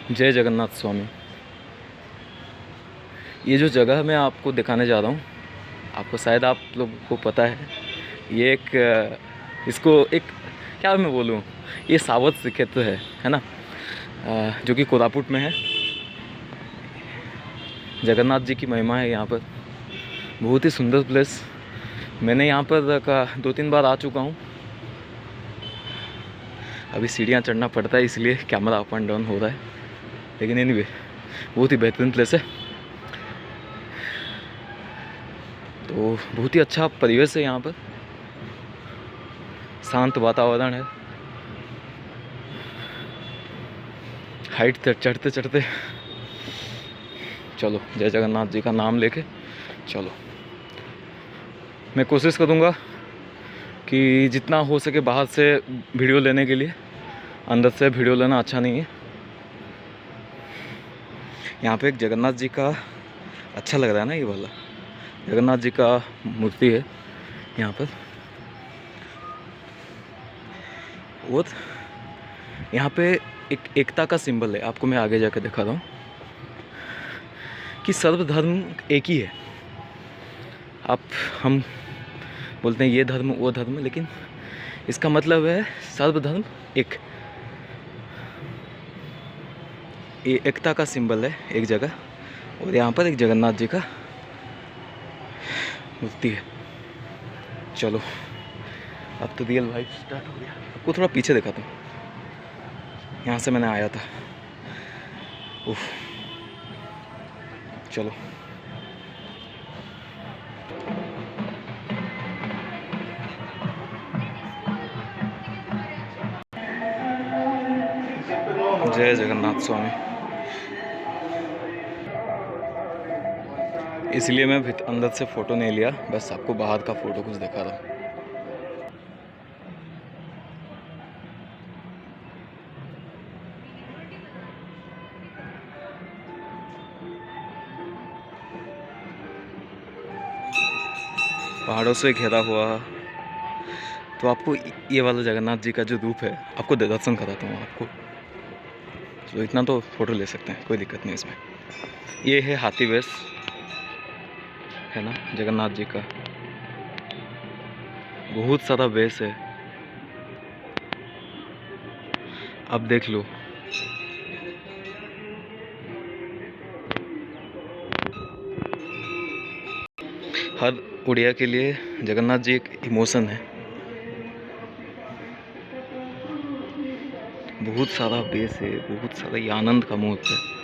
जय जगन्नाथ स्वामी। ये जो जगह मैं आपको दिखाने जा रहा हूँ, आपको शायद आप लोगों को पता है, ये एक इसको एक क्या मैं बोलूँ, ये सावध श्रीक्षेत्र है ना, जो कि कोरापुट में है। जगन्नाथ जी की महिमा है यहाँ पर। बहुत ही सुंदर प्लेस। मैंने यहाँ पर 2-3 बार आ चुका हूँ। अभी सीढ़ियाँ चढ़ना पड़ता है, इसलिए कैमरा अप एंड डाउन हो रहा है, लेकिन एनीवे बहुत ही बेहतरीन प्लेस है। तो बहुत ही अच्छा परिवेश है यहाँ पर, शांत वातावरण है। हाइट चढ़ते चढ़ते चलो, जय जगन्नाथ जी का नाम लेके चलो। मैं कोशिश करूँगा कि जितना हो सके बाहर से वीडियो लेने के लिए, अंदर से वीडियो लेना अच्छा नहीं है। यहाँ पे एक जगन्नाथ जी का अच्छा लग रहा है ना, ये वाला जगन्नाथ जी का मूर्ति है यहाँ पर। और यहाँ पे एक एकता का सिंबल है, आपको मैं आगे जाकर दिखा रहा हूँ कि सर्वधर्म एक ही है। हम बोलते हैं ये धर्म वो धर्म, लेकिन इसका मतलब है सर्वधर्म एक। ये एकता का सिंबल है एक जगह, और यहाँ पर एक जगन्नाथ जी का मूर्ति है। चलो, अब तो रियल वाइब स्टार्ट हो गया। आपको थोड़ा पीछे दिखाता हूँ, यहाँ से मैंने आया था। उफ, चलो। जय जगन्नाथ स्वामी। इसलिए मैं अंदर से फ़ोटो नहीं लिया, बस आपको बाहर का फ़ोटो कुछ दिखा रहा हूँ। पहाड़ों से घिरा हुआ, तो आपको ये वाला जगन्नाथ जी का जो रूप है, आपको दर्शन कराता हूँ आपको। तो इतना तो फ़ोटो ले सकते हैं, कोई दिक्कत नहीं इसमें। ये है हाथी वेश, है ना, जगन्नाथ जी का। बहुत सारा वेश है, अब देख लो। हर उड़िया के लिए जगन्नाथ जी एक इमोशन है। बहुत सारा बेस है, बहुत सारा ये आनंद का मुहूर्त है।